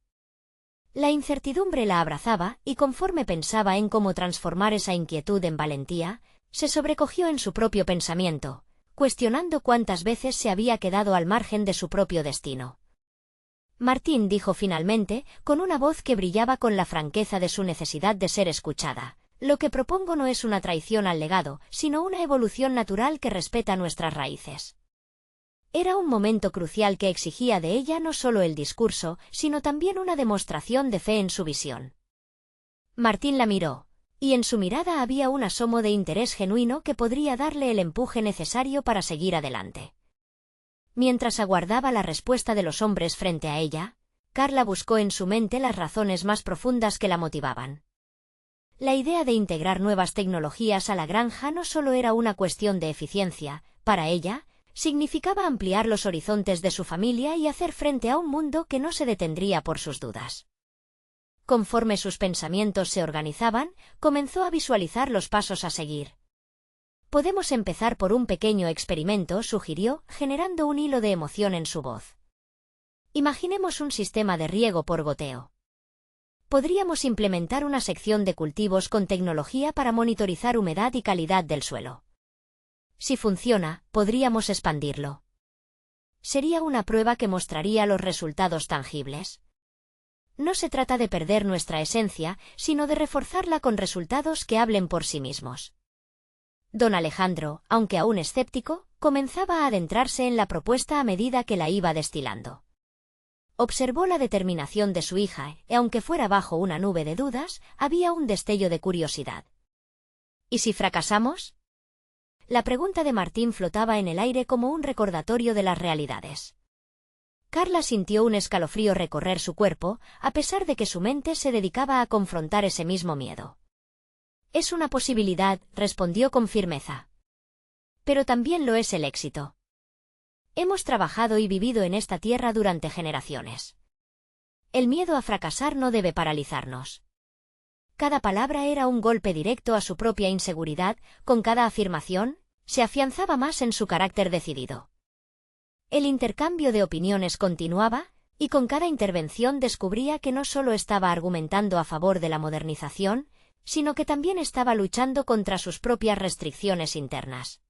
La incertidumbre la abrazaba, y conforme pensaba en cómo transformar esa inquietud en valentía, se sobrecogió en su propio pensamiento, cuestionando cuántas veces se había quedado al margen de su propio destino. «Martín», dijo finalmente, con una voz que brillaba con la franqueza de su necesidad de ser escuchada, «lo que propongo no es una traición al legado, sino una evolución natural que respeta nuestras raíces». Era un momento crucial que exigía de ella no solo el discurso, sino también una demostración de fe en su visión. Martín la miró, y en su mirada había un asomo de interés genuino que podría darle el empuje necesario para seguir adelante. Mientras aguardaba la respuesta de los hombres frente a ella, Carla buscó en su mente las razones más profundas que la motivaban. La idea de integrar nuevas tecnologías a la granja no solo era una cuestión de eficiencia, para ella, significaba ampliar los horizontes de su familia y hacer frente a un mundo que no se detendría por sus dudas. Conforme sus pensamientos se organizaban, comenzó a visualizar los pasos a seguir. Podemos empezar por un pequeño experimento, sugirió, generando un hilo de emoción en su voz. Imaginemos un sistema de riego por goteo. Podríamos implementar una sección de cultivos con tecnología para monitorizar humedad y calidad del suelo. Si funciona, podríamos expandirlo. Sería una prueba que mostraría los resultados tangibles. No se trata de perder nuestra esencia, sino de reforzarla con resultados que hablen por sí mismos. Don Alejandro, aunque aún escéptico, comenzaba a adentrarse en la propuesta a medida que la iba destilando. Observó la determinación de su hija, y aunque fuera bajo una nube de dudas, había un destello de curiosidad. ¿Y si fracasamos? La pregunta de Martín flotaba en el aire como un recordatorio de las realidades. Carla sintió un escalofrío recorrer su cuerpo, a pesar de que su mente se dedicaba a confrontar ese mismo miedo. Es una posibilidad, respondió con firmeza. Pero también lo es el éxito. Hemos trabajado y vivido en esta tierra durante generaciones. El miedo a fracasar no debe paralizarnos. Cada palabra era un golpe directo a su propia inseguridad, con cada afirmación, se afianzaba más en su carácter decidido. El intercambio de opiniones continuaba, y con cada intervención descubría que no solo estaba argumentando a favor de la modernización, sino que también estaba luchando contra sus propias restricciones internas.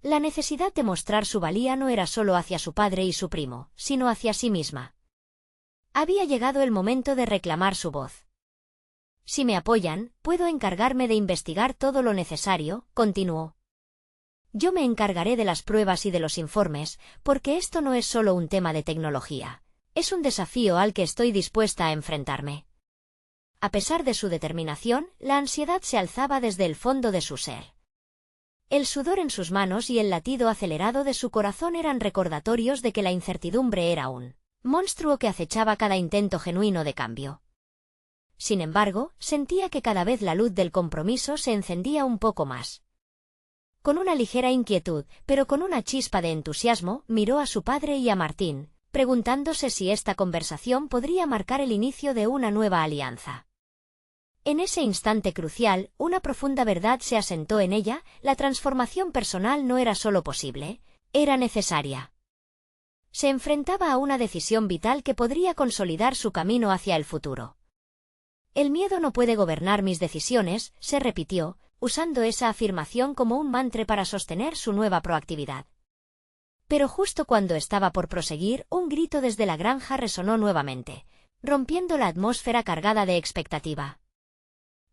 La necesidad de mostrar su valía no era solo hacia su padre y su primo, sino hacia sí misma. Había llegado el momento de reclamar su voz. Si me apoyan, puedo encargarme de investigar todo lo necesario, continuó. Yo me encargaré de las pruebas y de los informes, porque esto no es solo un tema de tecnología. Es un desafío al que estoy dispuesta a enfrentarme. A pesar de su determinación, la ansiedad se alzaba desde el fondo de su ser. El sudor en sus manos y el latido acelerado de su corazón eran recordatorios de que la incertidumbre era un monstruo que acechaba cada intento genuino de cambio. Sin embargo, sentía que cada vez la luz del compromiso se encendía un poco más. Con una ligera inquietud, pero con una chispa de entusiasmo, miró a su padre y a Martín, preguntándose si esta conversación podría marcar el inicio de una nueva alianza. En ese instante crucial, una profunda verdad se asentó en ella: la transformación personal no era solo posible, era necesaria. Se enfrentaba a una decisión vital que podría consolidar su camino hacia el futuro. El miedo no puede gobernar mis decisiones, se repitió, usando esa afirmación como un mantra para sostener su nueva proactividad. Pero justo cuando estaba por proseguir, un grito desde la granja resonó nuevamente, rompiendo la atmósfera cargada de expectativa.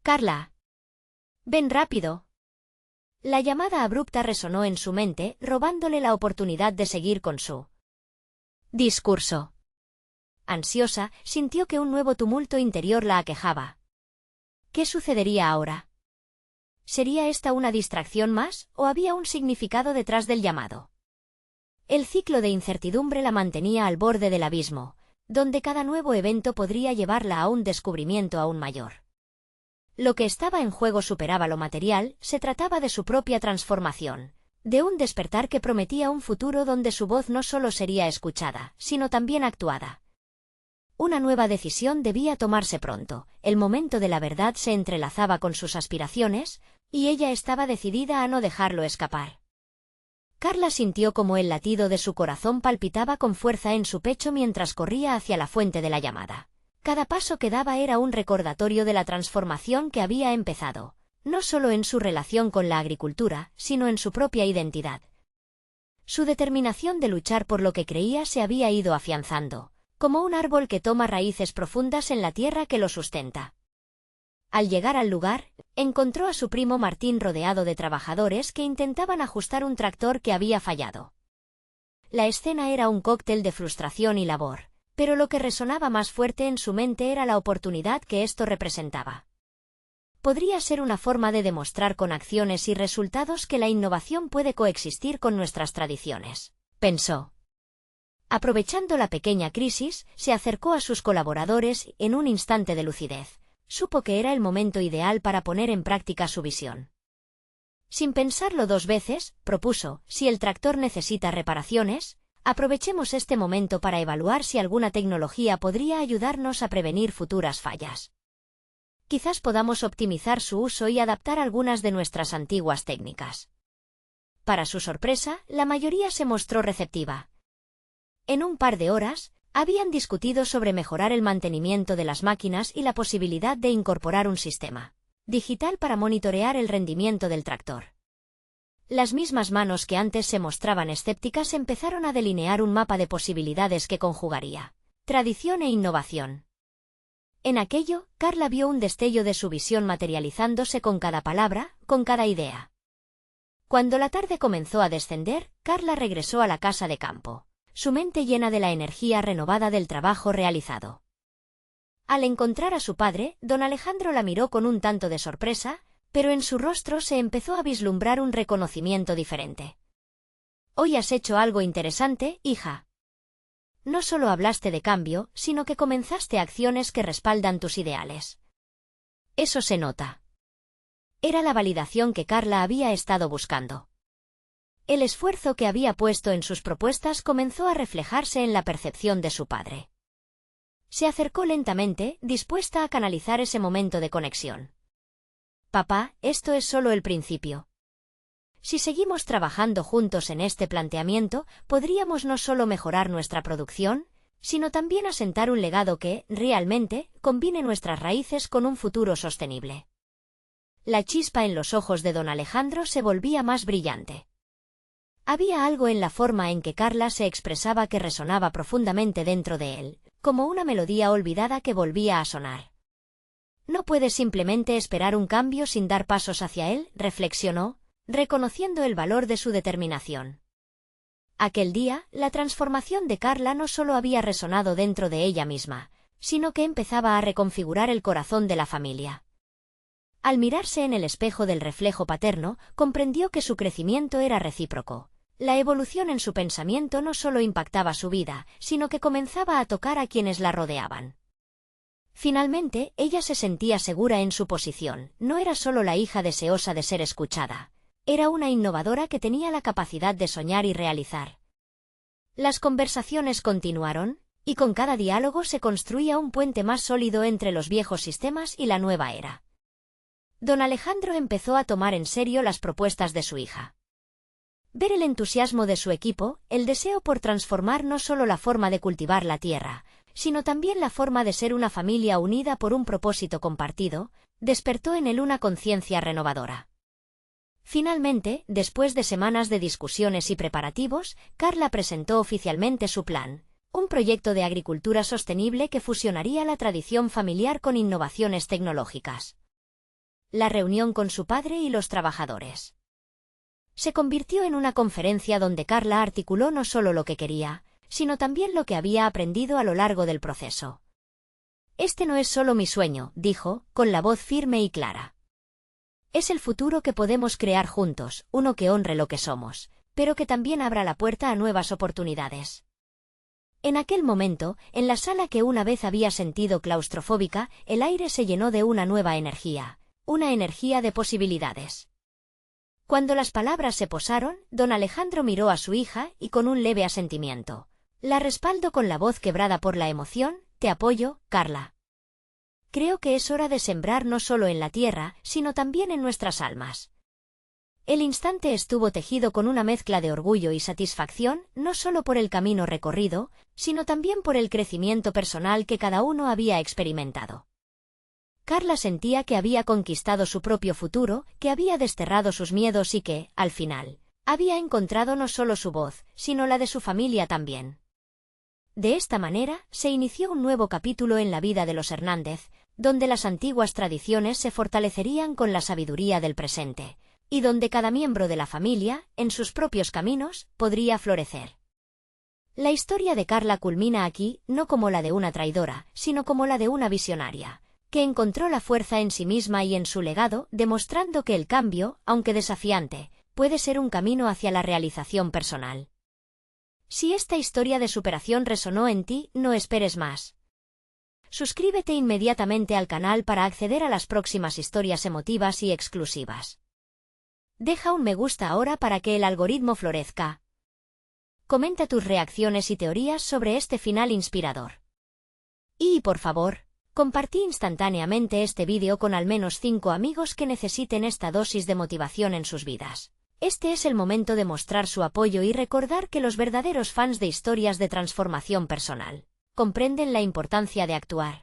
«Carla. Ven rápido». La llamada abrupta resonó en su mente, robándole la oportunidad de seguir con su discurso. Ansiosa, sintió que un nuevo tumulto interior la aquejaba. ¿Qué sucedería ahora? ¿Sería esta una distracción más, o había un significado detrás del llamado? El ciclo de incertidumbre la mantenía al borde del abismo, donde cada nuevo evento podría llevarla a un descubrimiento aún mayor. Lo que estaba en juego superaba lo material, se trataba de su propia transformación, de un despertar que prometía un futuro donde su voz no solo sería escuchada, sino también actuada. Una nueva decisión debía tomarse pronto, el momento de la verdad se entrelazaba con sus aspiraciones, y ella estaba decidida a no dejarlo escapar. Carla sintió como el latido de su corazón palpitaba con fuerza en su pecho mientras corría hacia la fuente de la llamada. Cada paso que daba era un recordatorio de la transformación que había empezado, no solo en su relación con la agricultura, sino en su propia identidad. Su determinación de luchar por lo que creía se había ido afianzando, como un árbol que toma raíces profundas en la tierra que lo sustenta. Al llegar al lugar, encontró a su primo Martín rodeado de trabajadores que intentaban ajustar un tractor que había fallado. La escena era un cóctel de frustración y labor, pero lo que resonaba más fuerte en su mente era la oportunidad que esto representaba. podría ser una forma de demostrar con acciones y resultados que la innovación puede coexistir con nuestras tradiciones, pensó. Aprovechando la pequeña crisis, se acercó a sus colaboradores y, en un instante de lucidez, supo que era el momento ideal para poner en práctica su visión. Sin pensarlo dos veces, propuso: si el tractor necesita reparaciones, aprovechemos este momento para evaluar si alguna tecnología podría ayudarnos a prevenir futuras fallas. Quizás podamos optimizar su uso y adaptar algunas de nuestras antiguas técnicas. Para su sorpresa, la mayoría se mostró receptiva. En un par de horas, habían discutido sobre mejorar el mantenimiento de las máquinas y la posibilidad de incorporar un sistema digital para monitorear el rendimiento del tractor. Las mismas manos que antes se mostraban escépticas empezaron a delinear un mapa de posibilidades que conjugaría tradición e innovación. En aquello, Carla vio un destello de su visión materializándose con cada palabra, con cada idea. Cuando la tarde comenzó a descender, Carla regresó a la casa de campo, su mente llena de la energía renovada del trabajo realizado. Al encontrar a su padre, don Alejandro la miró con un tanto de sorpresa, pero en su rostro se empezó a vislumbrar un reconocimiento diferente. «Hoy has hecho algo interesante, hija. No solo hablaste de cambio, sino que comenzaste acciones que respaldan tus ideales. Eso se nota». Era la validación que Carla había estado buscando. El esfuerzo que había puesto en sus propuestas comenzó a reflejarse en la percepción de su padre. Se acercó lentamente, dispuesta a canalizar ese momento de conexión. «Papá, esto es solo el principio. Si seguimos trabajando juntos en este planteamiento, podríamos no solo mejorar nuestra producción, sino también asentar un legado que, realmente, combine nuestras raíces con un futuro sostenible». La chispa en los ojos de don Alejandro se volvía más brillante. Había algo en la forma en que Carla se expresaba que resonaba profundamente dentro de él, como una melodía olvidada que volvía a sonar. «No puedes simplemente esperar un cambio sin dar pasos hacia él», reflexionó, reconociendo el valor de su determinación. Aquel día, la transformación de Carla no solo había resonado dentro de ella misma, sino que empezaba a reconfigurar el corazón de la familia. Al mirarse en el espejo del reflejo paterno, comprendió que su crecimiento era recíproco. La evolución en su pensamiento no solo impactaba su vida, sino que comenzaba a tocar a quienes la rodeaban. Finalmente, ella se sentía segura en su posición. No era solo la hija deseosa de ser escuchada. Era una innovadora que tenía la capacidad de soñar y realizar. Las conversaciones continuaron, y con cada diálogo se construía un puente más sólido entre los viejos sistemas y la nueva era. Don Alejandro empezó a tomar en serio las propuestas de su hija. Ver el entusiasmo de su equipo, el deseo por transformar no solo la forma de cultivar la tierra, sino también la forma de ser una familia unida por un propósito compartido, despertó en él una conciencia renovadora. Finalmente, después de semanas de discusiones y preparativos, Carla presentó oficialmente su plan, un proyecto de agricultura sostenible que fusionaría la tradición familiar con innovaciones tecnológicas. La reunión con su padre y los trabajadores se convirtió en una conferencia donde Carla articuló no solo lo que quería, sino también lo que había aprendido a lo largo del proceso. «Este no es solo mi sueño», dijo, con la voz firme y clara. «Es el futuro que podemos crear juntos, uno que honre lo que somos, pero que también abra la puerta a nuevas oportunidades». En aquel momento, en la sala que una vez había sentido claustrofóbica, el aire se llenó de una nueva energía, una energía de posibilidades. Cuando las palabras se posaron, don Alejandro miró a su hija y con un leve asentimiento la respaldó con la voz quebrada por la emoción: «Te apoyo, Carla. Creo que es hora de sembrar no solo en la tierra, sino también en nuestras almas». El instante estuvo tejido con una mezcla de orgullo y satisfacción, no solo por el camino recorrido, sino también por el crecimiento personal que cada uno había experimentado. Carla sentía que había conquistado su propio futuro, que había desterrado sus miedos y que, al final, había encontrado no solo su voz, sino la de su familia también. De esta manera, se inició un nuevo capítulo en la vida de los Hernández, donde las antiguas tradiciones se fortalecerían con la sabiduría del presente, y donde cada miembro de la familia, en sus propios caminos, podría florecer. La historia de Carla culmina aquí, no como la de una traidora, sino como la de una visionaria, que encontró la fuerza en sí misma y en su legado, demostrando que el cambio, aunque desafiante, puede ser un camino hacia la realización personal. Si esta historia de superación resonó en ti, no esperes más. Suscríbete inmediatamente al canal para acceder a las próximas historias emotivas y exclusivas. Deja un me gusta ahora para que el algoritmo florezca. Comenta tus reacciones y teorías sobre este final inspirador. Y, por favor, compartí instantáneamente este vídeo con al menos 5 amigos que necesiten esta dosis de motivación en sus vidas. Este es el momento de mostrar su apoyo y recordar que los verdaderos fans de historias de transformación personal comprenden la importancia de actuar.